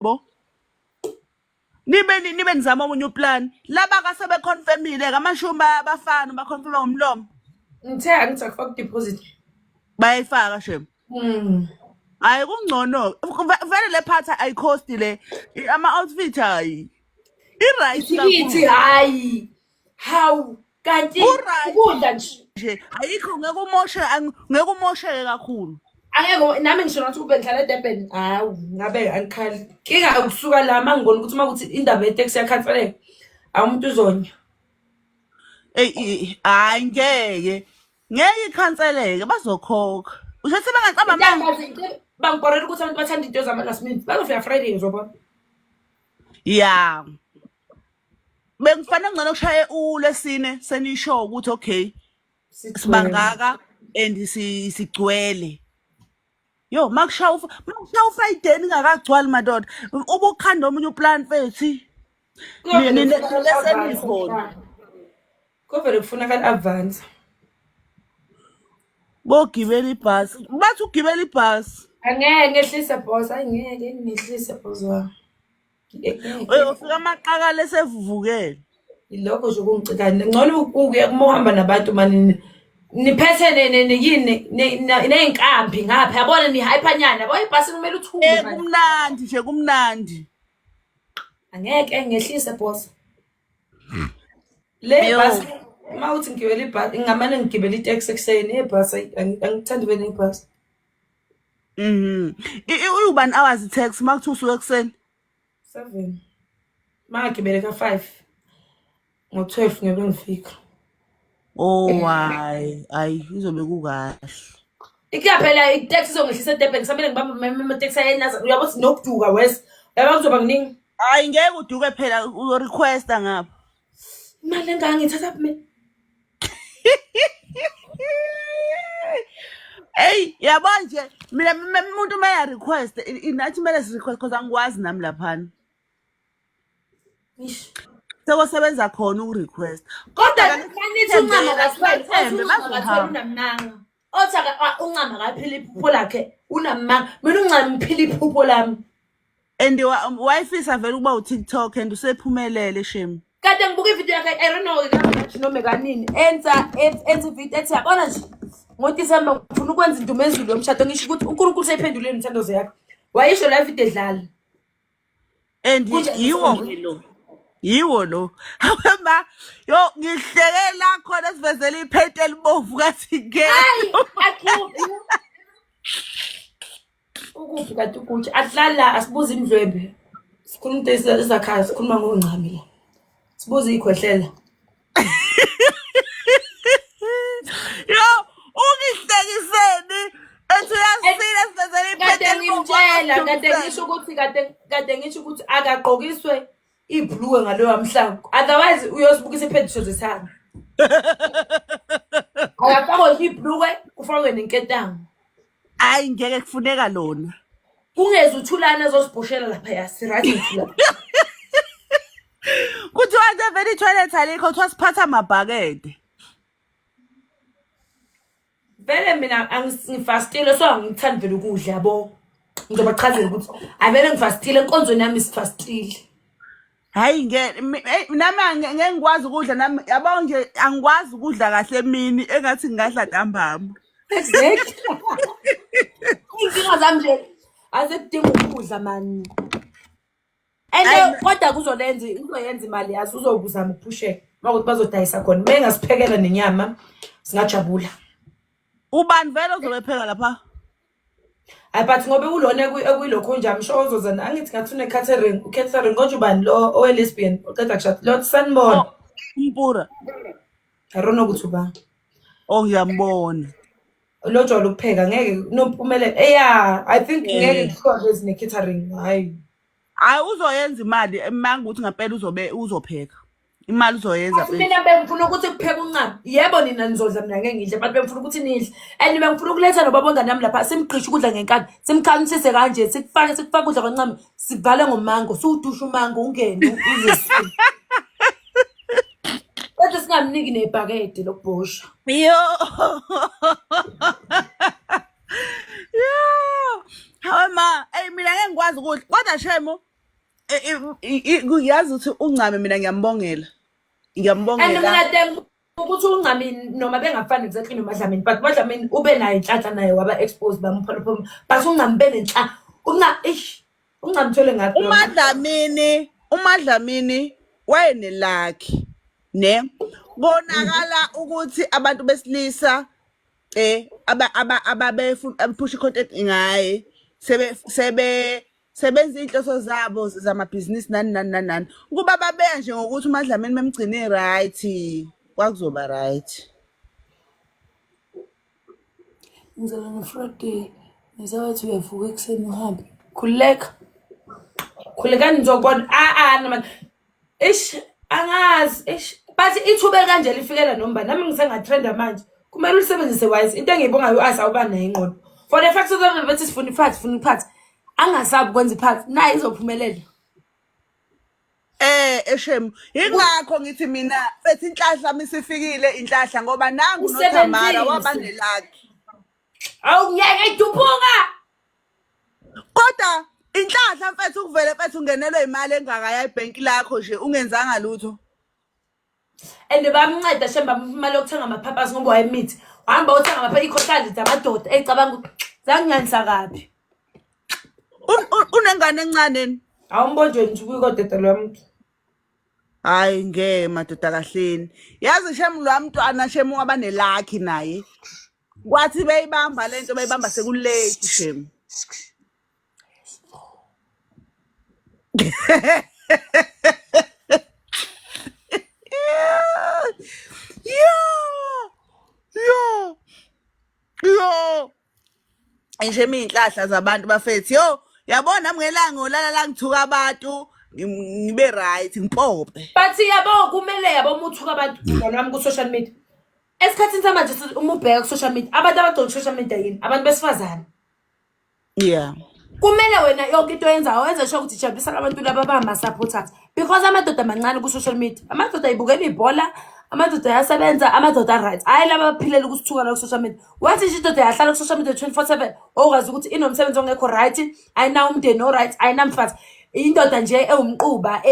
bo nibe nizama omunye uplan laba ka sebeconfirmile ngamashumi abafana baconfirma ngomlomo Ngithe angithi akufaka deposit. bayayifaka shem hayi kungcono vele le phatha ayicost le ama-outfit hayi i-right Ithikithi kakhulu hayi. Hawu kanti u-right ukudla nje. nje ayikho ngeke umosheke kakhulu Angeke nami ngisho ngathi ube ngihlala eDurban. Hawu ngabe angikhali. Kinga ukusuka la mangibona ukuthi makuthi indaba yeTaxi yakhanseleka. Awumuntu uzonya. hayi ngeke ikhanseleke bazokhokha usho bangacaba manje Bangibhorela ukuthi abantu bathanda into zama-last minute. Bazofika Friday ngizobona. ya bengifanele ngcono kushaye ulesine senisho ukuthi okay sibangaka and sigcwele yo makushaya uFriday ningakagcwali madoda ubukhanda omunye uplan fethi lesenikhona Kuvele kufunakala advance. bogibela ibhasi bathi ugibela ibhasi Angeke ngehlise boss, angeke ngehlise boss wami. ufika amaqaka lesevuvukele Ilokho nje kungicikane. Ngcono ukuya uma uhamba nabantu manje niphethe yini neyinkambi ngapha yabona ni hypernyana yabo ibhasi kumele uthume manje. kumnandi nje kumnandi Angeke ngehlise boss. Le bhasi uma uthi ngigibela ibhasi ngamane ngigibela itaxi ekuseni ebhasi angithandi ube nebhasi. uyubani hours tax makuthiwa usuke ekuseni 7 mangagibele ka5 ngo12 ngeke ngifika. oh hayi izobe kukahle Ikuyaphela itaxi izongehlisa eDurban kusamele ngibambe ama-taxi ayenaza uyabo sinokuduka wes yaba kuzoba kuningi. hayi ngeke uduke phela uzo requesta ngapha Imali engangithatha mina. hey yabo nje mina umuntu maya request inathi mele si request because angikwazi nami laphana Ish. sekosebenza khona uku-request Kodwa kanithi uncama kaSipho bazohamba unamanga. Othi uncama kaphila iphupho lakhe unamanga. Mina uncama ngiphila iphupho lami. and wayifisa vele ukuba uTikTok and usephumelele shem Kade ngibuka ivideo yakhe I don't know ngamanje noma kanini. Enza video ethi yabona nje ngoDisemba ngifuna ukwenza indumezulu yomshado ngisho ukuthi uNkulunkulu seyiphendulile imithandazo yakhe. Wayisho la video edlala. and yiwo lo hamba yo ngihlekela khona sivezela iphete elibovu kathi ngeke Hayi akuphi. Ukuphi kanti ukuthi ahlala asibuze indlwembe. Sikhuluma into ezakhaya sikhuluma ngoncami la. Sibuze ikhwehlela. yo ungihlekiseni ethi uyasina sivezela iphete Kade elibovu ngimtshela kade ngisho ukuthi akagqokiswe ibhluwe ngaloyo amhlangu otherwise uyosibukisa iphedisho zesana. Akafakwe ibhluwe kufakwe nenketango. hayi ngeke kufuneka lona Kungeze uthulana ezosibhushela lapha yasirathi uthulana. kuthiwa nje vele i-toilet alikho kuthiwa siphatha amabhakede Vele mina angifastile so angithandi vele ukudla yabo. Ngizoba chazela ukuthi avele ngifastile enkonzweni yami sifastile. hayi nami ngeke ngikwazi ukudla nami yabo nje angikwazi ukudla kahle emini engathi ngingadla ntambama Exactly. Inkinga zami nje azekudinga ukudla mani. And kodwa kuzolenza uzoyenza imali yazi uzokuzama ukuphusheka makuthi bazodayisa khona mengasiphekela nenyama singajabula. ubani vele ozobepheka lapha Hayi but ngobe kulona ekuyilokho nje amsho uzozana angithi ngathi catering konje ubani lo owe lesbian oqeda kushada lo Sanborn. umpura I don't know ukuthi uba. oh ngiyambona Lo jwalo ukupheka ngeke nompumele I think ngeke kukhona ne catering hayi. hayi uzoyenza imali emanga ukuthi ngempela uzopheka imali uzoyenza Mina bengifuna ukuthi kupheke uncama. Yebo nina nizodla mina ngeke ngidle but bengifuna ukuthi nidle. And bengifuna ukuletha nobabonga nami lapha simgqisha ukudla ngenkani. Simkhanisise kanje sikufake ukudla kwancama sivale ngomango siwudusha umango ungene uzesifuna. Kodwa singamniki nebhakede lokubhosha. yo hawe ma mina ngeke ngikwazi ukudla kodwa shemo Yazi ukuthi uncame mina And ngiyambongela mina denk ukuthi uncami noma bengafani exactly noMadlamini, but uMadlamini ube nayo inhlanhla naye waba exposed bampholopholo. But uncami benenhlanhla. Uncami thole ngaphi yona. uMadlamini wayenelakhi ne bonakala ukuthi abantu besilisa ababefuna content ngaye sebenza inhloso zabo zamabhizinisi nani ukuba babeya nje ngokuthi uMadlamini memgcine right kwakuzoba right. Ngizela ngo-Friday ngizawathi uyavuka ekuseni uhambe khulekani nizobona noma angazi but ithuba kanje lifikela noma nami ngisengatrenda manje kumele ulisebenzise wise into engiyibongayo u-Asa awuba nayo ingqondo for the fact that bethi sifuna iphathi angasabi ukwenza iphathi naye izophumelela. Eshemu ingakho ngithi mina bethi inhlahla misifikile inhlahla ngoba nangu noThamara wabanelakhi. Awu ngiyeke idubuka. Kodwa inhlahla mfethu ukuvele mfethu ungenelwe imali engakaya ibhenki lakho nje ungenzanga lutho. And bamnceda shemba imali yokuthenga amaphapasi ngoba wayemithi. Wahamba uthenga amaphapasi ikhohlali zamadoda ecabanga ukuthi zanginyanisa kabi. Unengane encane ni? Awumbonje nje kuyikodede lwamuntu. Hayi ngeke madoda kahleni. Yazi shemu lwamntwana shemu wabanelakhi naye. Kwathi beyibamba lento beyibamba sekulate shemu. Yo. Nje inhlahla zabantu bafethi yabona nami ngelanga olala la ngithuka abantu ngibe right ngipophe. But yabo kumele yabo umuthuka abantu nami ku social media. Esikhathini samanje uma ubheka ku social media abantu abagcona social media yini abantu besifazane. Yeah. Kumele wena yonke into oyenzayo wenze sure ukuthi jabulisa abantu laba abama supporters because amadoda amancane ku social media amadoda ayibukela ibhola amadoda ayasebenza amadoda right hayi laba baphilela ukusithuka la ku social media wathi nje indoda yahlala ku social media 24/7 okwazi ukuthi inomsebenzi ongekho right ayinawo umndeni o right ayinamfazi indoda nje ewumquba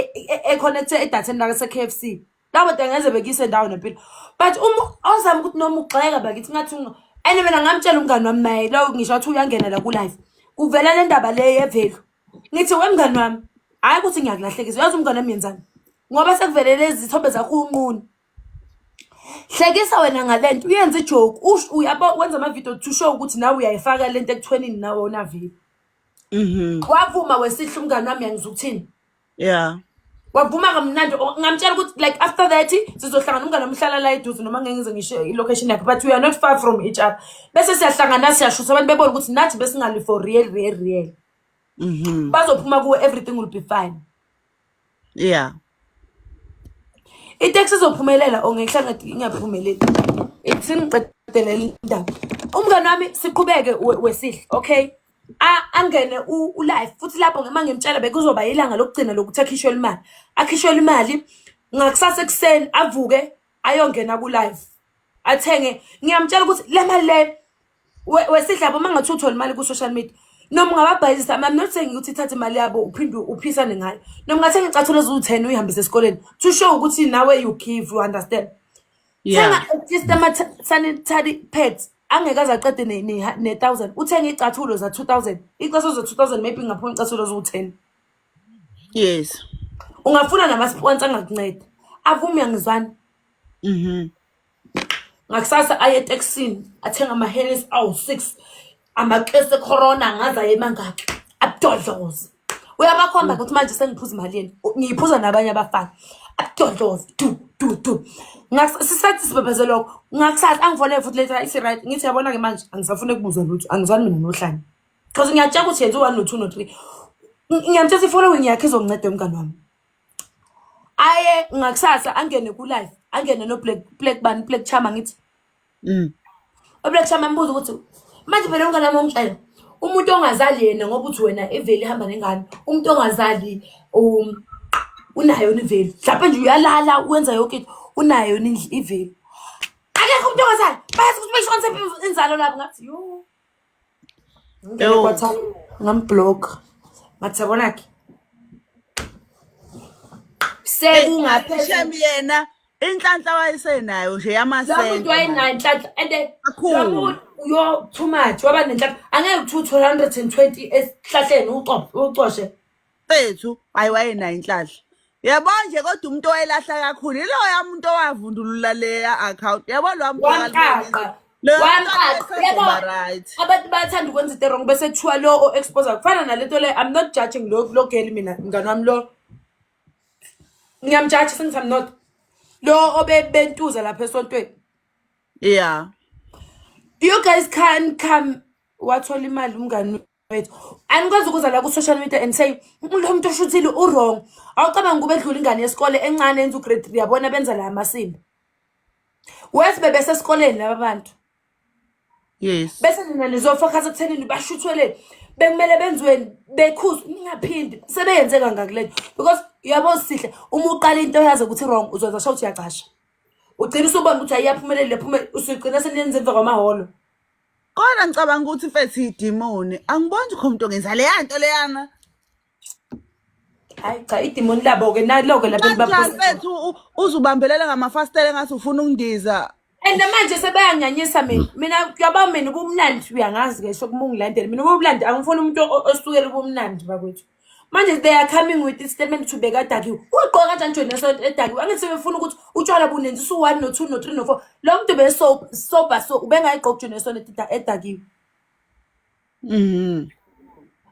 econnected edatheni la se-KFC labo ngeze bekise ndawo nempilo but awuzama ukuthi noma ugxeka bakithi ngathi mina ngamtshela umngani wami naye lo ngisho wathi uyangena la ku live kuvela le ndaba le yevelo ngithi wemngani wami hayi ukuthi ngiyakulahlekisa uyazi umngani wami yenzani ngoba sekuvelele izithombe zakho unquni hlekisa wena ngalento uyenza ijoke uyabo wenza ama video to show ukuthi nawe uyayifaka lento ekuthwenini nawe una view wavuma wesihle umngani wami yangizukuthini yeah wavuma kamnandi ngamtshela ukuthi like after that sizohlangana umngane omhlala la eduze noma ngeke ngize ngisho ilocation yakhe but we are not far from each other bese siyahlangana siyashutha abantu bebona ukuthi nathi besingali for real bazophuma kuwe everything will be fine. Yeah iteksi izophumelela ongehla ngathi ingaphumeleli itsinqedele indaba umngane wami siqhubeke wesihle okay angene live futhi lapho ngema ngimtshela bekuzoba ilanga lokugcina lokuthi akhishwe imali ngakusasa ekseni avuke ayongena ku live athenge ngiyamtshela ukuthi le mali le wesihlabo mangathi uthola imali ku social media noma ngababhayisa I'm not saying ukuthi ithathe imali yabo uphinde uphisane ngayo noma ngathenga icathulo ezu10 uyihambise esikoleni to show ukuthi nawe you give you understand yeah just ama sanitary pads angekaza aqede ne1000 uthenga icathulo za 2000 icathulo za 2000 maybe ngaphuma icathulo zo10 yes ungafuna nama sponsor angakunceda avumi yangizwana ngakusasa aye taxini athenga ama Hennes awu6 amaklese corona ngaza yemangaki abudodlozi uyabakhomba ukuthi manje sengiphuza imali yeni ngiyiphuza nabanye abafana abudodlozi du ngasisathi sibebeze lokho ngakusathi angifone futhi later isi right ngithi yabona ke manje angisafune ukubuza lutho angizwani mina nohlanje because ngiyatshela ukuthi yenza 1 no 2 no 3 ngiyamthethe ifollowing yakhe izonceda umngane wami aye ngakusasa angene ku live angene no black chama ngithi black chama mbuzo ukuthi manje phela umngane wami ongitshela umuntu ongazali yena ngoba uthi wena eveli ihamba nengane umuntu ongazali unayo niveli mhlawumbe nje uyalala wenza yonke into unayo iveli akekho umuntu ongazali bayathi ukuthi beshonse inzalo lapho ngathi yo ngamblock ngathi yabona ke sekungaphezulu Shem yena inhlanhla wayesenayo nje lo muntu yamasenta wayenayo inhlanhla and lo kakhulu. muntu yo too much waba nenhlanhla angeke kuthiwa 220 esihlahleni ucoshe Fethu hayi wayenayo inhlanhla. Yabo nje kodwa umuntu owayelahla kakhulu iloya muntu owavundulula leya account. Yabo lo wamqaqa yebo abantu bayathanda ukwenza into wrong bese kuthiwa lo o-expose kufana nalento le I'm not judging lo girl mina mngani wami lo ngiyamjudge since I'm not lo obebentuza lapha esontweni. Yeah. You guys can come wathola imali umngani wethu anikwazi ukuza la ku-social media and say lo muntu oshuthile u-wrong awucabanga kube edlula ingane yesikole encane enza u-grade 3 yabona benza la amasimbi wesi bebesesikoleni laba bantu. Yes. Bese nina nizofakaza kuthenini bashuthwele bekumele benziweni bekhuzwa ningaphindi sebeyenze kangakule because uyabo sihle uma uqala into yazi ukuthi wrong uzoza shout uyaqasha ugcina usubona ukuthi ayiyaphumelele lephumele usugcina seniyenza emva kwamaholo. Kodwa ngicabanga ukuthi mfethu idemoni angiboni ukho umuntu ongenza leya nto leyana. Hayi cha idemoni labo ke naloke lapha Kanjani mfethu uzubambelela ngamafastele ngathi ufuna ungidiza. And manje sebeyanyanyisa mina kuyaba mina ubumnandi uyangazi ke sokumungilandela mina ubumnandi angifuni umuntu osukela ubumnandi bakwethu. Manje they are coming with this statement to bekadakiwe uqoqa kanjani nje neso edakiwe angithi sebefuna ukuthi utshwala bunenzi su 1 no 2 no 3 no 4 lo muntu besoba so ubengayiqoqa nje neso edakiwe.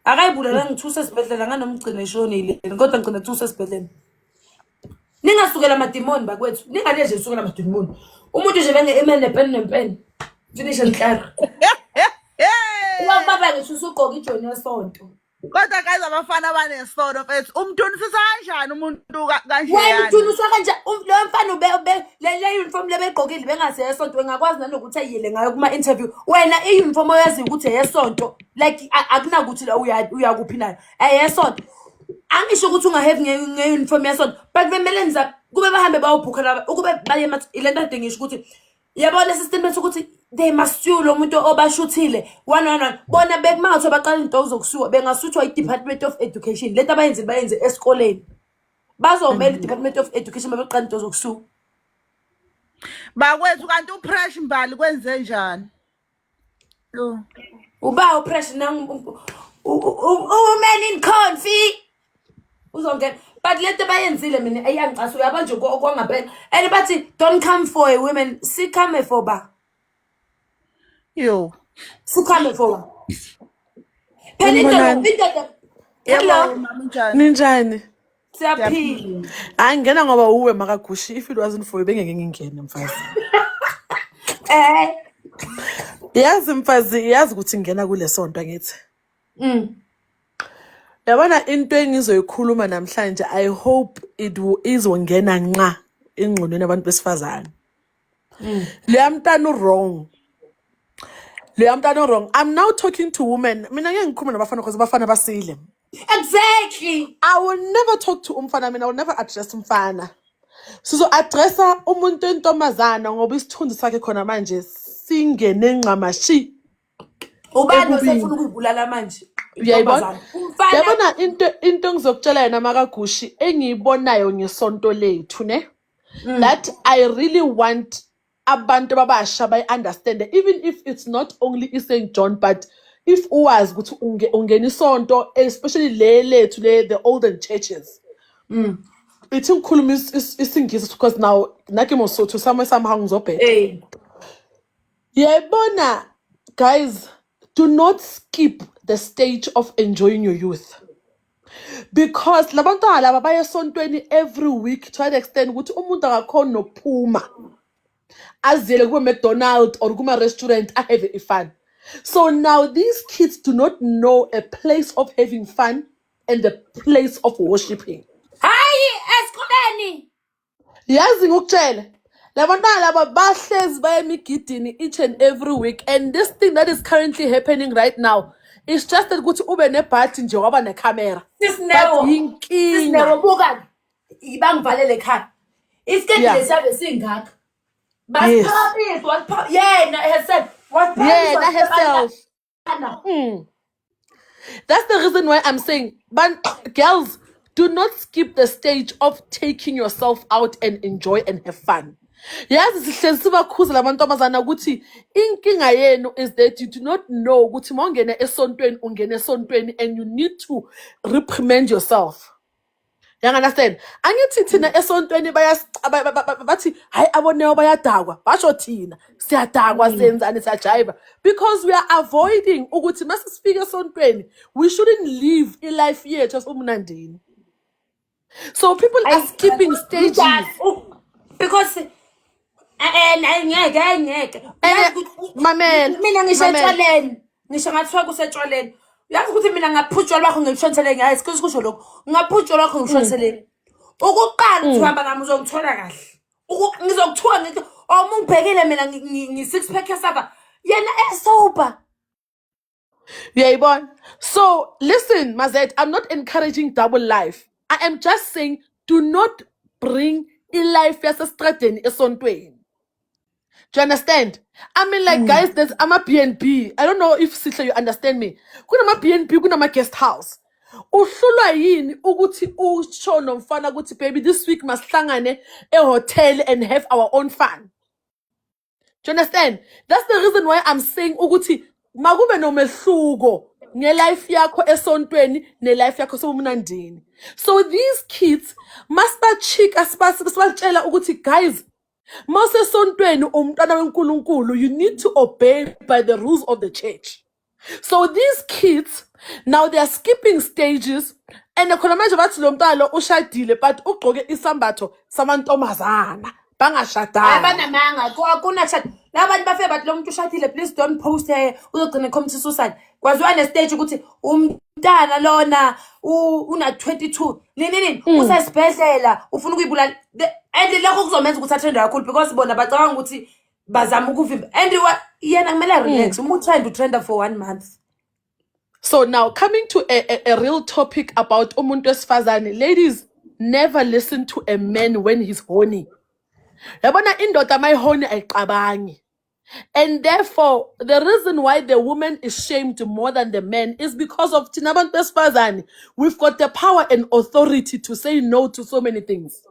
Akayibulala ngithusa esibhedlela nganomgcina eshonile kodwa ngicina thusa esibhedlela. Ningasukela amadimoni bakwethu ningane nje usukela amadimoni umuntu nje benge email nepen finish enhlaka ubaba ngisho usuqoqa ijoni yesonto Kodwa guys abafana banesono mfethu umuntu unisisa kanjani umuntu kanje wena yani. umuntu uswa kanje lo mfana ube le uniform lebegqokile bengase yesonto ngakwazi nanokuthi ayile ngayo kuma interview wena iuniform oyazi ukuthi yesonto like akunakuthi la uyakuphi nayo yesonto angisho ukuthi ungahave ngeuniform yesonto but bemele niza kube bahambe bawubhukha laba ukube baye ilento ade ngisho ukuthi yabona system ukuthi they must sue lo muntu obashuthile 111 bona bekumangathi baqala into zokusuka bengasuthwa i-Department of Education lento bayenze esikoleni bazomela i-Department of Education babeqala into zokusuka Bakwethu kanti uPresh Mbali kwenze njani? Yo. Uba upressure nang woman in conflict uzongena but lento bayenzile mina ayangicasa uyaba nje kwangapela and bathi don't come for a woman come for ba Yo. come for phela into Hello mama njani? Ninjani? siyaphila Angena ngoba uwe makagushi if it wasn't for you bengeke ngingene mfazi. Yazi mfazi yazi ukuthi ngena kule sonto ngithi. Yabona into engizoyikhuluma namhlanje I hope it izongena nqa engqondweni abantu besifazana. Leyamntana wrong. Leyamntana wrong. I'm now talking to women. Mina ngeke ngikhuluma nabafana because abafana basile. exactly I will never talk to umfana mina I will never address umfana. Sizo addressa umuntu entombazana ngoba isithunzi sakhe khona manje singene ngqamashi. ubani osefuna ukubulala manje Uyayibona? Yabona into ngizokutshela yena makagushi engiyibonayo ngesonto lethu ne that I really want abantu babasha bay understand even if it's not only St John but if uwazi ukuthi ungena isonto especially lethu the older churches ithi ngikhuluma isingisi because now nake mosotho somehow ngizobheka yayibona guys do not skip the stage of enjoying your youth because labantwana laba baye esontweni every week to an extent ukuthi umuntu akakhona nokuphuma azele ku McDonald's or kuma restaurant I have fun. So now these kids do not know a place of having fun and the place of worshiping. hayi esikoleni Yazi ngikutshela labantwana laba bahlezi baye emigidini each and every week and this thing that is currently happening right now is just that ukuthi ube nebhathi nje waba necamera sisinewo buka ibangivalele ekhaya isikedi lesabe singaka basiphaphisa yena herself yena herself. That's the reason why I'm saying, but girls, do not skip the stage of taking yourself out and enjoy and have fun. Yazi sihlezi sibakhuza lamantombazana ukuthi inkinga yenu is that you do not know ukuthi mawungena esontweni ungena esontweni and you need to reprimand yourself. You understand? Angithi thina esontweni bathi hayi aboneo bayadakwa basho thina siyadakwa senzani siyajiva because we are avoiding ukuthi masifike esontweni we shouldn't live a life yethu asumnandini. So people are skipping stages because ngeke mamela mina ngishetshwaleni ngisho ngathiwa kusetshwaleni uyazi ukuthi mina ngaphutshwa lwakho ngishonseleni hayi sikho sikusho lokho ngaphutshwa lwakho ngishonseleni ukuqala ukuhamba nami uzongithola kahle ngizokuthuka ngithi omungibhekile mina ngi6 pack yasapha yena esober. Uyayibona? So listen Mazette, I'm not encouraging double life. I am just saying do not bring in life yasestradeni esontweni. Do you understand? I mean, like, guys, there's a BNB. I don't know if Sihle, you understand me. Kuna BNB, kuna guest house. Uhlulwa yini ukuthi usho nomfana ukuthi baby this week masihlangane hotel and have our own fun. Do you understand? That's the reason why I'm saying ukuthi makube nomehluko nge-life yakho esontweni ne-life yakho sobumnandini. So these kids must bachika sibatshela ukuthi guys mase sontweni umntwana wenkulunkulu you need to obey by the rules of the church. So these kids now they are skipping stages and khona manje bathi lo mntwana ushadile but ugqoke isambatho samantombazana bangashadanga abanamanga akuna shada labantu bafike bathi lo muntu ushadile please don't post uzogcina commit suicide kwaziwa ne stage ukuthi umntana lona una 22 nini usesibhedlela ufuna ukuyibulala and lokho kuzomenza ukuthi athende kakhulu because bona bacabanga ukuthi bazama ukuvimba and yena kumele relax umuntu trying to trend for 1 month. So now coming to a real topic about umuntu wesifazane, ladies, never listen to a man when he's horny. Yabona indoda mayihorny ayiqabangi. And therefore, the reason why the woman is shamed more than the man is because of thina abantu besifazane. We've got the power and authority to say no to so many things.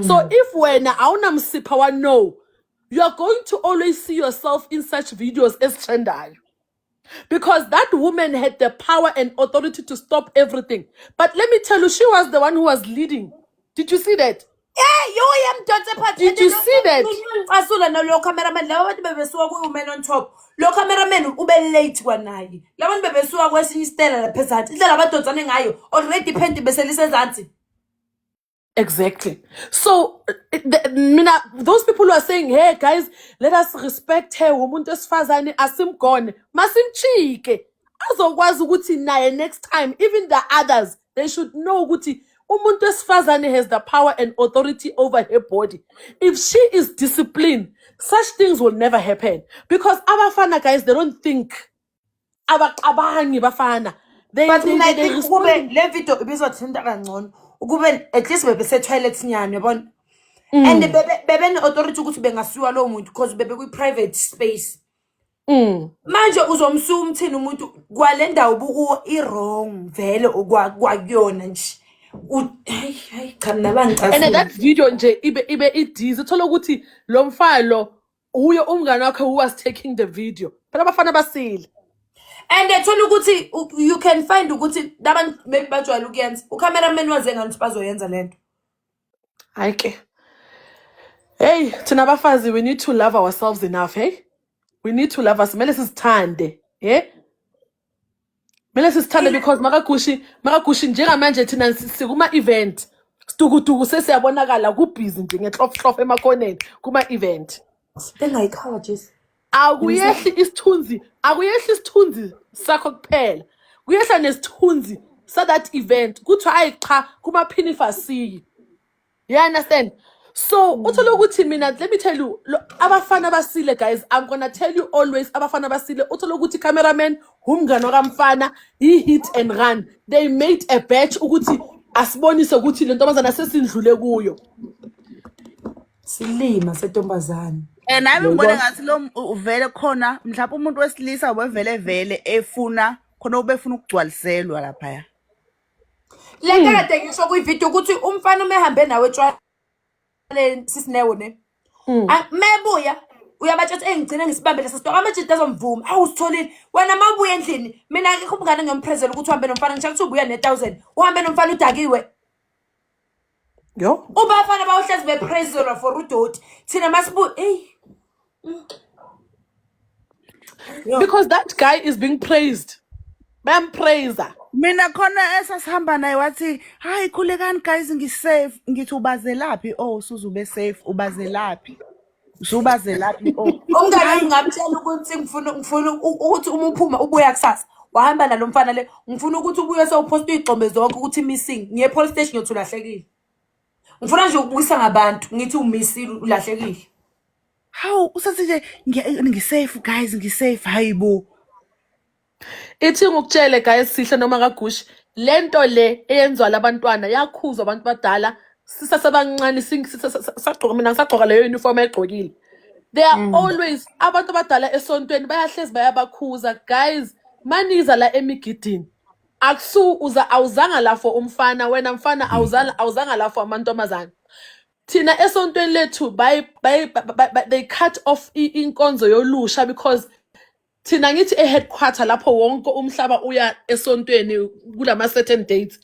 So if wena awunamsipha wa no, you are going to always see yourself in such videos as trendayo. Because that woman had the power and authority to stop everything. But let me tell you, she was the one who was leading. Did you see that? Did you see that? No cameraman, women on top. Lo cameraman ube late kwanayi. Labantu bebesuka kwesinye istela lapha ezansi. Indlela abadodzane ngayo already penti beselise ezansi. Exactly. So, those people who are saying, hey guys, let us respect her, umuntu wesifazane asimgone, masimchike. Azokwazi ukuthi naye next time, even the others, they should know ukuthi umuntu wesifazane has the power and authority over her body. If she is disciplined, such things will never happen. Because abafana guys, they don't think. Abaqabangi bafana. They respond. Le video ibizothinta kangcono. Ukube at least bese toilets nyane yabona and bebe ne authority ukuthi bengasiwa lo muntu because bebe kwi private space manje uzomsuka umthini umuntu kwale ndawo buku I wrong vele okwakuyona nje hayi cha mina bangicasula and that video nje ibe idizi uthola ukuthi lo mfalo uye umngane wakhe who was taking the video phela abafana basile. And ethola ukuthi you can find ukuthi labantu maybe bajwayela ukuyenza ucameraman waze ngani bazoyenza lento. Hayi ke. Hey, thina abafazi we need to love ourselves enough, hey? We need to love us. Mele sisithande, yeah? Mele sisithande because makagushi njengamanje thina sikuma event. Situkutuku sesiyabonakala ku busy nje ngehlofhlof emakhoneni kuma event. Bengayikhaya Jesu. Akuyehli isithunzi sakho kuphela. Kuyehla nesithunzi sa that event. Kuthiwa hayi cha kuma pinifasi. You understand? So, uthola ukuthi mina let me tell you abafana basile guys, I'm going to tell you always abafana basile uthola ukuthi cameraman umngane wakamfana he hit and run. They made a batch ukuthi asibonise ukuthi le ntombazana sesindlule kuyo. Silima sentombazana. Nami ngibona ngathi lo uvele khona mhlawumbe umuntu wesilisa wevele efuna khona ubefuna ukugcwaliselwa lapha. lento kade ngisho kwivideo ukuthi umfana umehambe nawe etshwaleni sisinewo ne mebuya uyabatshetha engigcina ngisibambe lesa sitoko amajidi azomvuma awusitholile wena mabuya endlini mina akekho umngane ngiyomprezela ukuthi uhambe nomfana ngisho ukuthi ubuya ne1000 uhambe nomfana udakiwe Yo. ubafana bawuhlezi bepraiselwa for udoti thina masibu Because that guy is being praised. Bampraiser. Mina khona esasihamba naye wathi hayi khulekani guys ngisafe ngithi ubazelaphi usuzube safe ubazelaphi usubazelaphi umngane ngamtshela ukuthi ngifuna ukuthi uma uphuma ubuya kusasa wahamba nalo mfana le ngifuna ukuthi ubuye sewuposta izigcombe zonke ukuthi missing ngiye police station ngiyothi ulahlekile ngifuna nje ukubuyisa ngabantu ngithi umisile ulahlekile hawu usathi nje ngisafe guys ngisafe hayibo Ithi ngukutshele guys sihle noma kagushi lento le eyenzwa labantwana yakhuzwa abantu badala sisasebancane sagqoka mina ngisagqoka leyo uniform egqokile. They are always abantu badala esontweni bayahlezi bayabakhuza guys maniza la emigidini akusu awuzanga la for umfana wena mfana awuzanga la for amantombazana thina esontweni lethu they cut off inkonzo yolusha because thina ngithi headquarter lapho wonke umhlaba uya esontweni kulama certain dates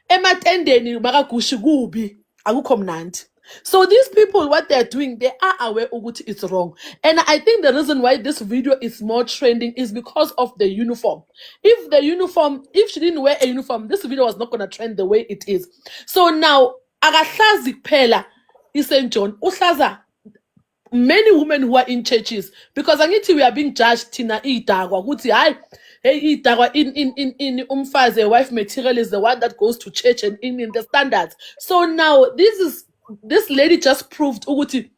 ematendeni makagushi kubi akukho mnandi. So these people what they are doing they are aware ukuthi it's wrong and I think the reason why this video is more trending is because of the uniform. If she didn't wear a uniform this video was not going to trend the way it is. So now akahlazi kuphela iSt John uhlaza many women who are in churches because angithi we are being judged thina idakwa ukuthi hayi hey idakwa in umfazi a wife material is the one that goes to church and in the standards. So now this lady just proved ukuthi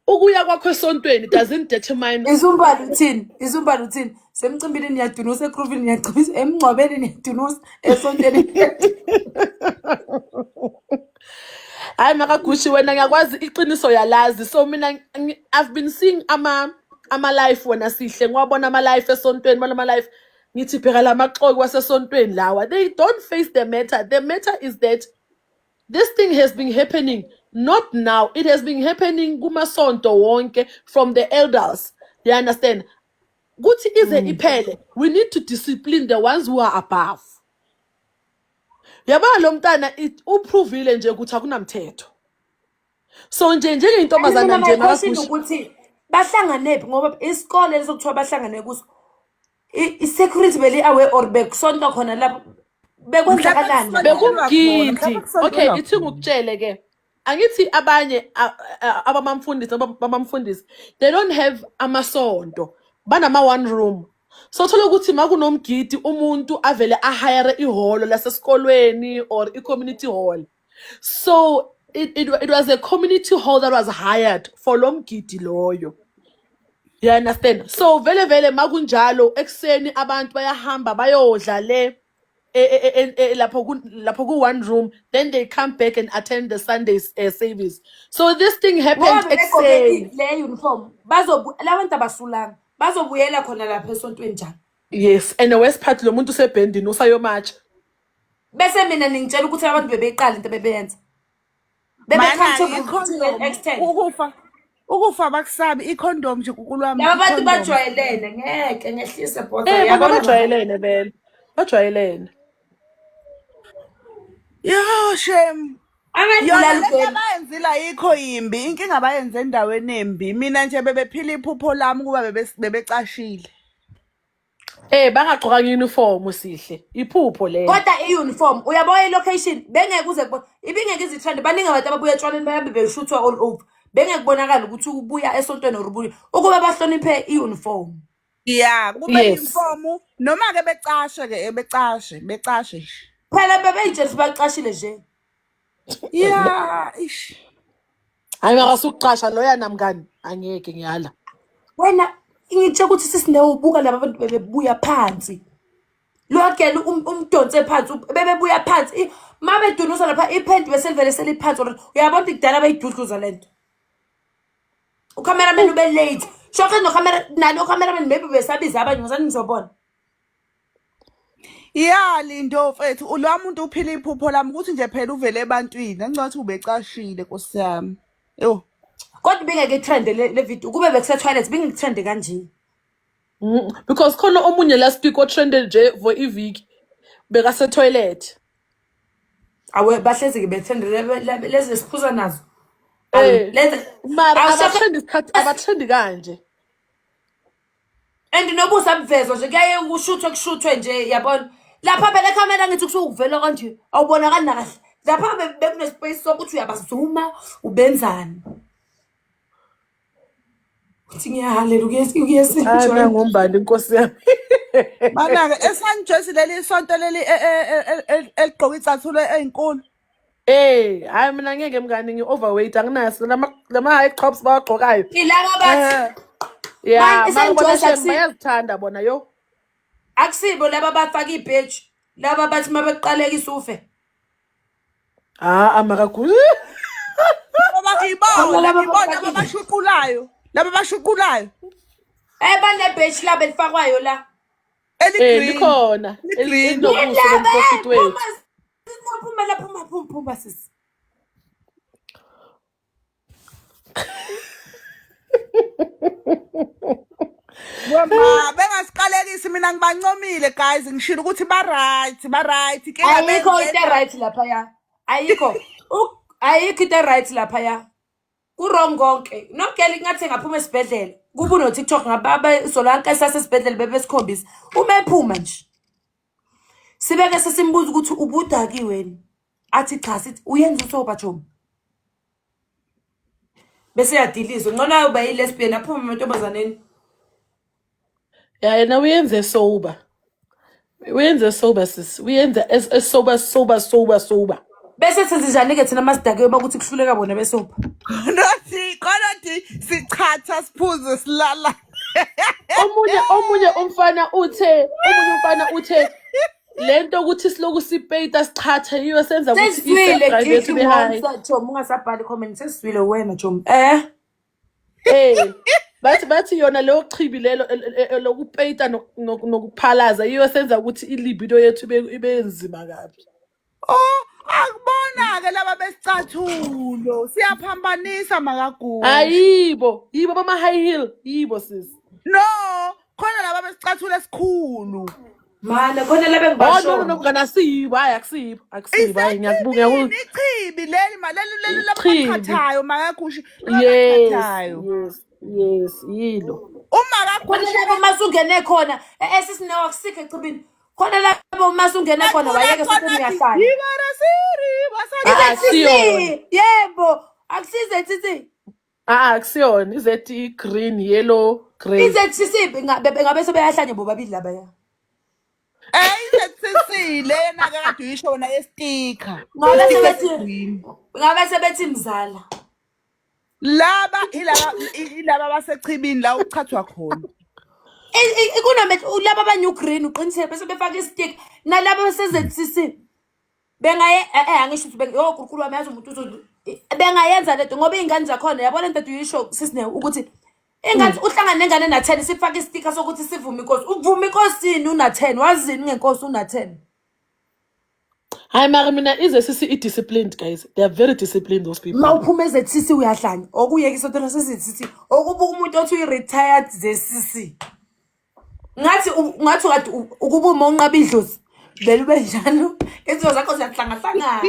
ukuya kwakho esontweni doesn't determine izumbalo uthini semcimbini niyadunusa ekruvini niyachibisa emngcwabeni niyadunusa esontweni hayi makagushi wena ngiyakwazi iqiniso yalazi so mina I've been seeing ama life wena sihle ngwabona ama life esontweni bona ama life ngithi phela lamaxoki wasesontweni lawa they don't face the matter is that this thing has been happening not now it has been happening kumasonto wonke from the elders you understand kuthi ize iphele we need to discipline the ones who are above yabona lo mntana uprovile nje ukuthi akunamthetho so njenge intombazana nje makagushi ukuthi bahlanganephi ngoba isikole lesokuthiwa bahlangane kuso i-security beli aware or bekusonto khona lapho bekwenzakalani bekumgidi okay ithi ngukutshele ke angithi abanye abamfundisi they don't have amasonto banama one room so thola ukuthi makunomgidi umuntu avele ahire iholo lasesikolweni or i-community hall so it was a community hall that was hired for lo mgidi loyo you understand so vele makunjalo ekseni abantu bayahamba bayodla le lapho ku one room then they come back and attend the Sundays service so this thing happened ekseni le uniform labantu abasulanga bazobuyela khona lapha esontweni njani yes and the worst part lo muntu usebhendini usayomatcha bese mina ningitshela ukuthi abantu bebeqala into bebeyenza ukufa bakusabi icondom nje kukulwami laba bantu bajwayelene ngeke ngehlise botha yabona bajwayelene vele bajwayelene yo shame angayibulala bayenzila yikho yimbi inkinga bayenze endaweni embi mina nje bebephila iphupho lami kuba bebecashile bangagqoka uniform sihle iphupho le kodwa iuniform uyaboya location bengeke kuze ibingeke izitrend baningi abantu ababuya etshwaleni bayabe beshuthwa all over bengeke kubonakala ukuthi ubuya esontweni orubuya ukuba bahloniphe iuniform yeah kube uniform noma ke becashe phela bebeyitshela baqashile nje yeah ish hayi makasukuqasha loya namngani angeke ngiyala wena ngitshe ukuthi sisinewo ubuka laba abantu bebebuya phansi lokele umdonse phansi bebebuya phansi mabe dunusa lapha iphenti besevele seliphansi uyabona ikudala bayidudluza lento ucameraman ube late shoke no camera nalo cameraman maybe besabiza abanye ngizani ngizobona Ya Lindo mfethu lo muntu uphila iphupho lami ukuthi nje phela uvele ebantwini angicathi ubecashile Nkosi yami. Yo. Kodwa bengeke trend le video kube bekuse toilet bengeke trend kanje. Because khona omunye last week otrended nje for iviki bekase toilet. Awe bahlezi ke bethende lezi siphuza nazo. Mara abatrendi isikhathi abatrendi kanje. And nobusa mvezo nje kuyaye kushuthwe nje yabona. Lapha phela camera ngithi kusukuvela kanje awubonakali na kahle. Lapha bekune space sokuthi uyabazuma ubenzani. Ngiyahalela ukuyesi. Ana ngombani Nkosi yami. Mana ke esanjesi leli sonto leli eligqoka icathulo ezinkulu. Hayi mina ngeke mngani ngi-overweight anginaso lama high tops bawagqokayo. Ilaba bathi Yeah, isandla bayazithanda bona yo. akusibo laba bafaka ibheji laba bathi mabeqalekisa ufe. Amakakhulu. Laba bashuqulayo. Laba bashuqulayo. Banebheji laba elifakwayo la. Likhona. Profit weight. Phuma sisi. Wema bengasiqalekisi mina ngibancomile guys ngishilo ukuthi ba right ke Ayikho into right lapha ya. Ayikho into right lapha ya. Ku wrong konke. Nokele ngathi ngaphuma esibhedlela. Kuba no TikTok ngababe solanka esasesibhedlela bebesikhombisa. Uma ephuma nje. Sibeke sesimbuza ukuthi ubudaki wena. Athi cha sithi uyenza usoba Jomo. Bese yadilizwe ngcono uba yilesbian aphuma emantombazaneni. Yena uyenze sober. Uyenze sober sis. Uyenze sober. Bese senzenjani ke thina masidake ukuthi kuhluleka bona besopa. Konothi sichatha siphuze silala. Omunye umfana uthe lento ukuthi siloku sipeyita sichatha yiyo senza ukuthi isebhibe yethu behayi. Jomo ungasabhali comment sesizwile wena Jomo. Bathi yona leyo chibi lelo lokupeyita nokuphalaza yiyo senza ukuthi ilibido yethu ibe enzima kabi. Akubona ke laba besicathulo siyaphambanisa makagugu. Yibo bama high heel yibo sis. No, khona laba besicathulo esikhulu. Mana khona laba ngibasho. No mngana siyibo akusibo hayi ngiyakubuka ichibi leli maleli labakhathayo makagushi. Yes yilo. Khona laba masungene khona esisinawo akusikho echibini. Khona laba masungene khona wayeke futhi ngiyahlala. Yebo akusize tsithi. Akusiyona izethi green yellow grey. Izethi ngabe sebeyahlanye bobabili laba ya. Izethi lena ke kade uyisho na yesticker. Ngabe sebethi mzala. Laba ilaba basechibini la uchathwa khona. Kunomethu laba abanyu green uqinisele bese befaka istick nalaba besezethi bengaye angisho ukuthi yokukhulu wami yazi umuntu bengayenza lento ngoba izingane zakhona yabona into uyisho sisine ukuthi ingane uhlangana nengane na 10 sifaka isticker sokuthi sivume inkosi uvuma inkosini una 10 wazini ngenkosi una 10. Hayi mara mina sisi disciplined guys, they are very disciplined those people. Mawuphuma ezethi uyahlanya okuyeka isonto sesithi okubuka umuntu othi uyi-retired zesisi ngathi kade ukuba uma unqaba idlozi vele ube njalo izinto zakho ziyahlangana.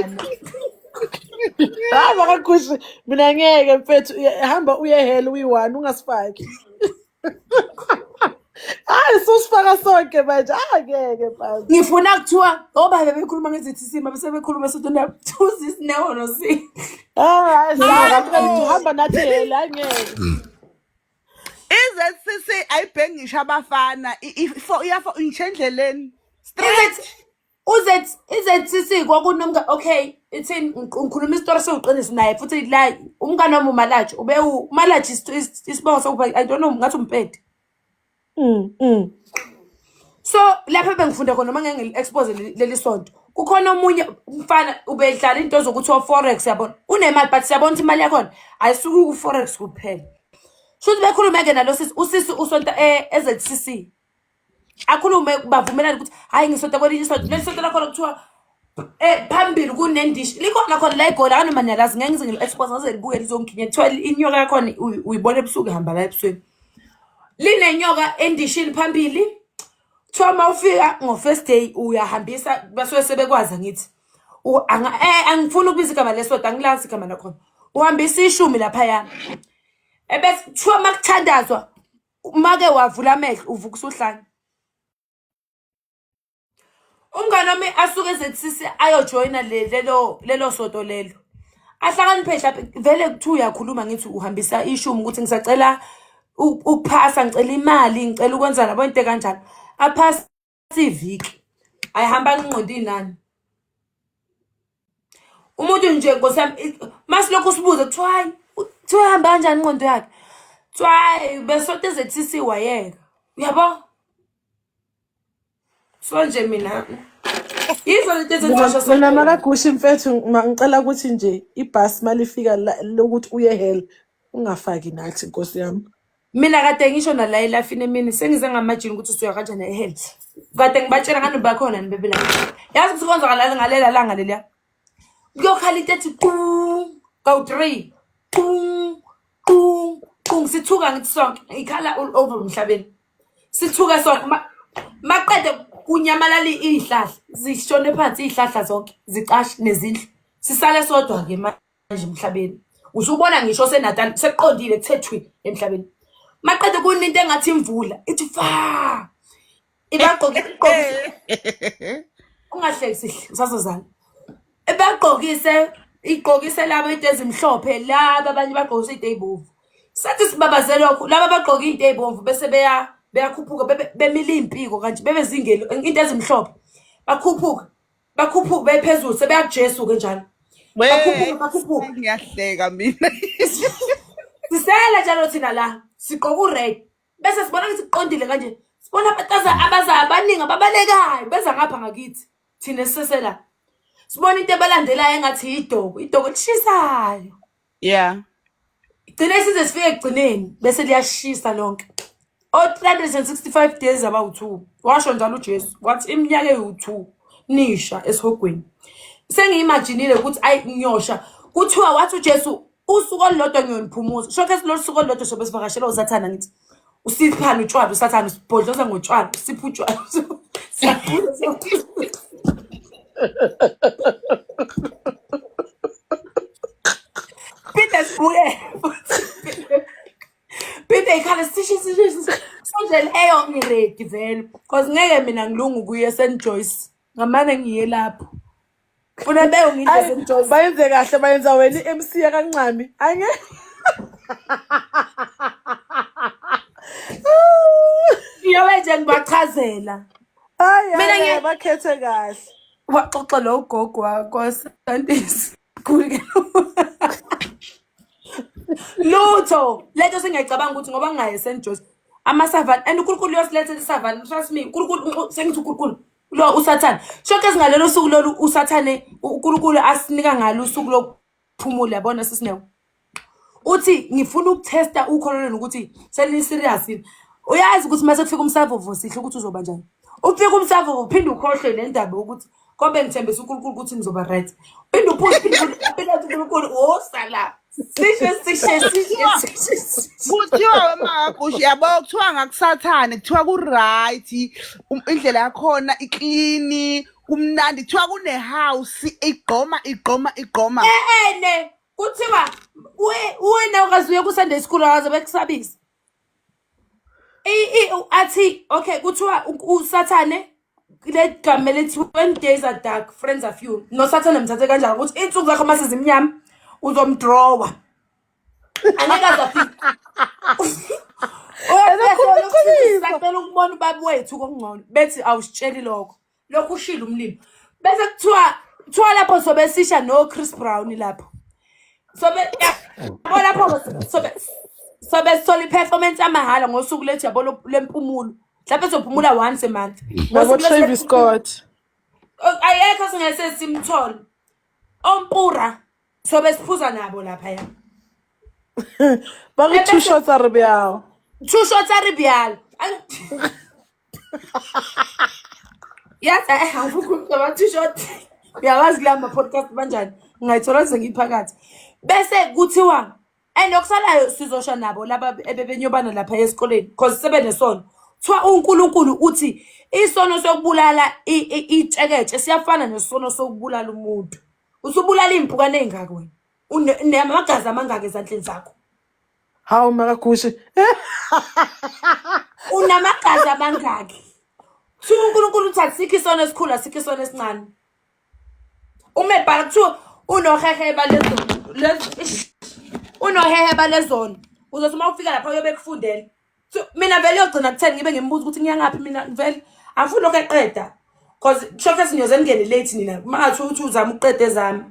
Makagushi mina ngeke mfethu hamba uyehela uyi1 ungasifaki. Susifaka sonke manje ngeke manje. Ngifuna kuthiwa ngoba bebekhuluma ngezithi sima bese bekhuluma sokuthi ndathuza isinewo nosi. Hamba nathi hela angeke. iZCC ayibhengisha abafana iyafo intshendleleni straight. iZCC kwakunomka okay ithini ngikhuluma istory sewuqinisa naye futhi la umngane wami uMalaji ube uMalaji isibongo sokuba I don't know ngathi umpedi. So lapha bengifunda khona manje ngi-expose leli sonto kukhona omunye umfana ubedlala into zokuthi forex yabona unemali but siyabona ukuthi imali yakho ayisuki ku forex kuphela. Shothi bekhuluma ke nalo usisi usonto eZCC akhulume bavumelana ukuthi hayi ngisonto kwelinye isonto lesonto lakho kuthiwa phambili kunendishi likhona khona la igoli akanoma niyalazi ngeke ngize ngili-expose ngaze libuke lizongiginya kuthiwa inyoka yakhona uyibona ebusuku ihamba la ebusweni linenyoka endishini phambili kuthiwa uma ufika ngo-first day uyahambisa basuke sebekwazi angithi angifuni ukubiza igama lesonto angilazi igama lakhona uhambisa ishumi laphayana ebese kuthiwa uma kuthandazwa make wavula amehlo uvuka usuhlanya umngane wami asuke ezethisi ayojoyina lelo sonto lelo ahlakaniphe mhlawumbe vele kuthiwa uyakhuluma ngithi uhambisa ishumi ukuthi ngisacela ukuphasa ngicela imali ngicela ukwenza nabo into kanjani aphasa iviki ayihamba ngqondo inani umuntu nje ngosami masilokho sibuze kuthiwa hayi kuthiwa hamba kanjani ingqondo yakhe kuthiwa hayi besonto ezethisi wayeka uyabo so nje mina yizo lento ezenza mina makagushi mfethu ngicela ukuthi nje ibhasi malifika lokuthi uye hell ungafaki nathi Nkosi yami. mina kade ngisho nala elafini emini sengize ngamajini ukuthi usuya kanjani ehell kade ngibatshela ngani bakhona nibebela yazi kusikonza ngalela langa leliya kuyokhala into ethi kawu-3 sithuka ngithi sonke ikhala all over emhlabeni sithuka sonke maqede kunyamalala izihlahla zishone phansi izihlahla zonke zicashe nezindlu sisale sodwa ke manje emhlabeni usubona ngisho seNatal seqondile kuthethwe emhlabeni maqede kuninto engathi imvula ithi fa ibaqoke ungahlekisi usasozana igqokise labo into ezimhlophe laba abanye bagqokise into ezibovu sathi sibabaze lokho laba bagqoke into ezibovu bese beyakhuphuka bemile impiko kanje bebezingelo into ezimhlophe bakhuphuka bephezulu sebeyakujesu ke njalo bakhuphuka ngiyahleka mina sisela njalo thina la siqoka ured bese sibona ukuthi siqondile kanje sibona abantazana abaningi ababalekayo beza ngapha ngakithi thina sisesela sibona into ebalandelayo engathi idogo lishisayo yeah igcine size sifike egcineni bese liyashisa lonke 365 days about-2 washo njalo uJesu wathi iminyaka eyi-2 nisha esihogweni sengiyimajinile ukuthi ayinyosha kuthiwa wathi uJesu usuku olulodwa ngiyoniphumuza shokhe lo suku olulodwa sobe sivakashela usathana ngithi usiphana utshwala usathana usibhodloza ngotshwala usipha utshwala Peter sibuye Peter ikhala sishi sonje leyo ngiredi vele because ngeke mina ngilungu kuye St Joyce ngamane ngiye lapho funa beyo ngidle St Joyce bayenze kahle bayenza wena MC yakancami ange iyobe nje ngibachazela mina ngiyabakhethe kahle waxoxa lo gogo wakho Santisi kuke lutho letho singayicabanga ukuthi ngoba ngingaye St Joyce amasavana and uNkulunkulu uyosiletha isavana trust me uNkulunkulu sengithi uNkulunkulu lo usathana shonke singalelo suku lolu usathane uNkulunkulu asinika ngalo usuku lokuphumula yabona sisinewo uthi ngifuna ukutesta ukholweni ukuthi selini serious uyazi ukuthi mase kufika umsavovo sihle ukuthi uzoba njani ufika umsavovo uphinde ukhohlwe le ndaba ukuthi kobe ngithembisa uNkulunkulu ukuthi ngizoba right phinde uphinde uNkulunkulu osala kuthiwa makagushi yabo kuthiwa ngakusathane kuthiwa ku-right indlela yakhona iklini kumnandi kuthiwa kune-house igqoma ene kuthiwa wena ukazuye ku-Sunday school akaze bekusabisa athi okay kuthiwa usathane le gama lethi when days are dark friends are few nosathane mthathe kanjani ukuthi insuku zakho mase zimnyama uzomdrowa angeke azafika sacela ukubona ubaba wethu kokungcono bethi awusitsheli lokho ushila umlilo bese kuthiwa lapho sobe sisha no Chris Brown lapho sobe lapho sobe soli performance amahala ngosuku lethu yabo lempumulo mhlawumbe sophumula once a month nabo Travis Scott ayekho singese simthole ompura sobe siphuza nabo lapha ya baku 2 shots are real 2 shots are real Yazi angifuni ukuba too short. Uyawazi kula ma podcast kanjani? Ngayithola sengiphakathi. Bese kuthiwa enokusalayo sizosha nabo laba ebebenyobana lapha esikoleni because sebenesono. Kuthiwa uNkulunkulu uthi isono sokubulala itsheketshe siyafana nesono sokubulala umuntu. Usubulala impukane ezingaka wena. Unamagazi amangaka ezandleni zakho. Hawu Makagushi. Unamagazi amangaka. Kuthiwa uNkulunkulu uthi asikho isono esikhulu asikho isono esincane. Umebhala kuthiwa unoheheba lezo unoheheba lezona. Uzothi uma ufika lapha uyobekufundela. Mina vele yogcina kutheni ngibe ngimbuza ukuthi ngiyangaphi mina vele afuna lokho eqeda. Because shokhe sinyoze ngene late nina. Mangathi uthi uzama uqede ezami.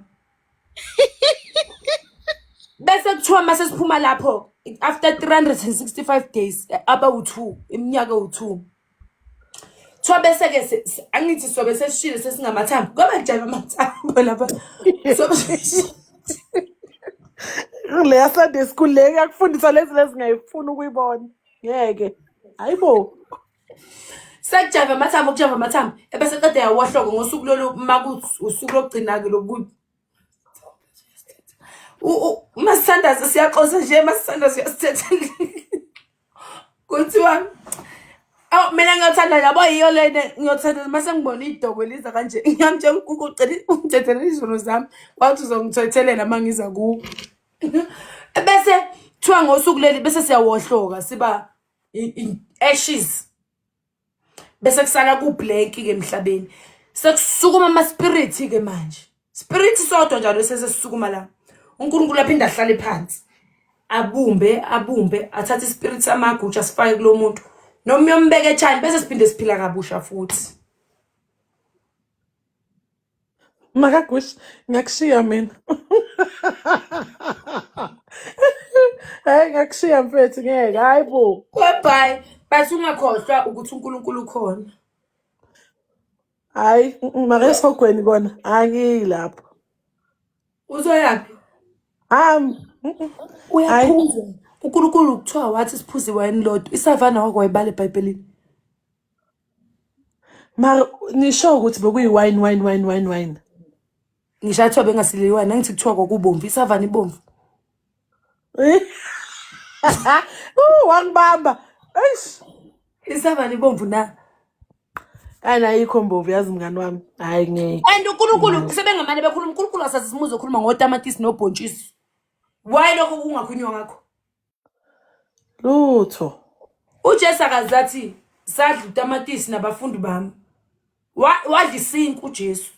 Bese kuthiwa mase siphuma lapho after 365 days aba u2 iminyaka u2. Kuthiwa bese ke angithi sobe sesishile sesingamathambo. Ngoba kujayiva amathambo lapha. Le Sunday school le yakufundisa lezi ngayifuna ukuyibona. Ngeke. Hayibo. Sekujava amathambo. Ebese qeda yawahloko ngosuku lolu makuthi usuku lokugcina ke lobu. Masithandaze siyaxosa nje masithandaze uyasithetha. Kuthiwa mina ngiyathanda yabo yiyo lene ngiyothanda mase ngibona idoko liza kanje. Ngiyamtshela ukucela ungithethele izono zami. Wathi uzongithethelela mangiza ku. Bese kuthiwa ngosuku leli bese siyawohloka siba ashes. Bese kusala ku blank ke emhlabeni. Sekusukuma ama spirit ke manje. Spirit sodwa njalo sesesukuma la. uNkulunkulu aphinda ahlale phansi. Abumbe athathe ispirit samagutsha sifake kulo muntu. Noma uyombeka echani bese siphinde siphila kabusha futhi. Makagushi ngiyakushiya mina. Hayi ngiyakushiya mfethu ngeke hayibo. Bye. Base ungakhohlwa ukuthi uNkulunkulu ukhona. Hayi makesogweni kona angilapho. Uzoyapi? Uyaphuza. uNkulunkulu kuthiwa wathi siphuze wine lodwa. Isavana wakwayibala eBhayibhelini. Mara nisho ukuthi bekuyi wine. Ngisho athiwa bengasile wine ngithi kuthiwa kokubomvu. Isavana ibomvu. Wangibamba. Eish. Isavana ibomvu na. Ayikho mbovu yazi mngani wami. Hayi ngeke. And uNkulunkulu sebengamane bekhuluma uNkulunkulu asazisimuzo khuluma ngotamatisi nobhontshisi. Why lokho kungakhulunywa ngakho? Lutho. uJesu akazathi sadla utamatisi nabafundi bami. Wadla isinkwa uJesu.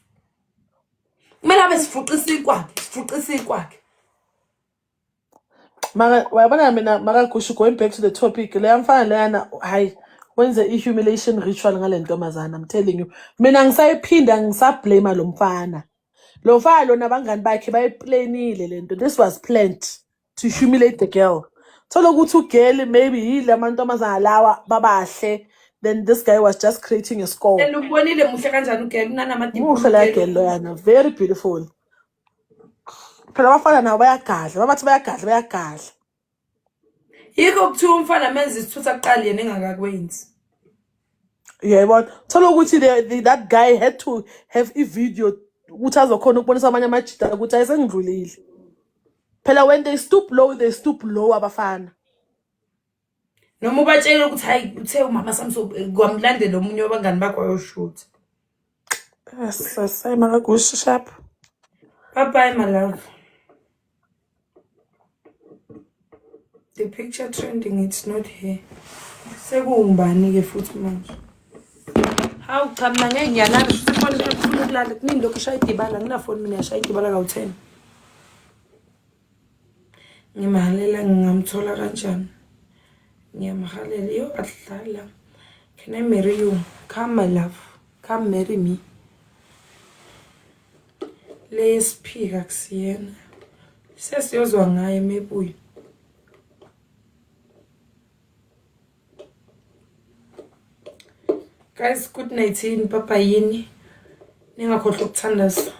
Kumele abe sifuqa isinkwa. Mara wayabona mina Makagushi going back to the topic le yamfana leyana hayi wenze ihumiliation ritual ngale ntombazana. I'm telling you mina ngisayiphinda ngisablame lo mfana. Lo mfana lona abangani bakhe bayiplanile lento. This was planned to humiliate the girl. Thola ukuthi ugirl maybe yile amantombazana lawa babahle. Then this guy was just creating a score. And ubonile muhle kanjani ugel unana amadiphu. Muhle la girl loyana very beautiful. Phela abafana nabo bayagadla. Babathi bayagadla. Yikho kuthiwa umfana menza isithutha kuqala yena engakakwenzi. Yeah, but thola ukuthi that guy had to have a video ukuthi azokhona ukubonisa amanye amajita ukuthi ayisengidlulile. Phela when they stoop low abafana. Noma ubatshela ukuthi hayi uthe umama Samso kwamlandela omunye wabangani bakho ayoshoot. Yes, Makagushi sharp. Bye my love. The picture trending, it's not here. Sekungubani ke futhi manje. Hawu cha mina ngeke ngiyalala sifona ngifuna ukulala kunini lokho shaya idibala nginafoni mina yashaya idibala ka10. Ngimahalela ngingamthola kanjani? Ngiyamhalela yo adlala. Can I marry you? Come my love. Come marry me. Lesphika kusiyena. Sesiyozwa ngaye mebuyi. Guys, good night yini papa yini. Ningakhohlwa ukuthandaza.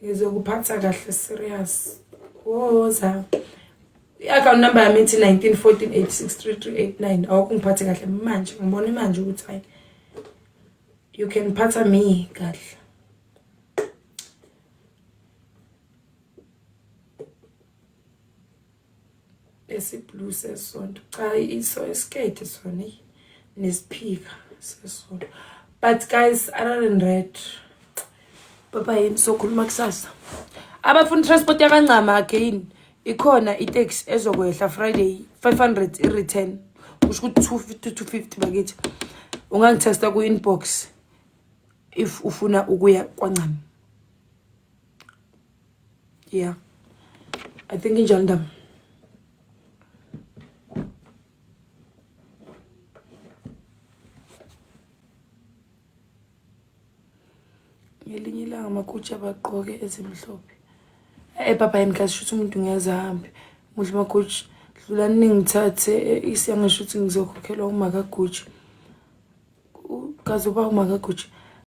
Ngizokuphatha kahle serious. Woza. I-account number yami ithi 1914863389. Awukho ngiphathe kahle manje. Ngibona manje ukuthi hayi you can phatha me kahle. Esiblue sesonto. Cha iso iskate sona nesipika sesonto. But guys, other than that, Papa yini sokhuluma kusasa. Abafuna transport yakancama again. Ikhona itaxi ezokwehla Friday 500 i-return. Kusho ukuthi 250 to 250 bakithi. Ungangitesta ku inbox if ufuna ukuya kwancama. Yeah. I think injalo ndaba. Ngelinye ilanga amakutsha abaqoke ezimhlophe. Papa yini kazi shuthi umuntu ngiyazahambe. Mudla makutsha dlula ningithathe isiyangisho ukuthi ngizokhokhelwa uMakagutsha. Kazi uba uMakagutsha.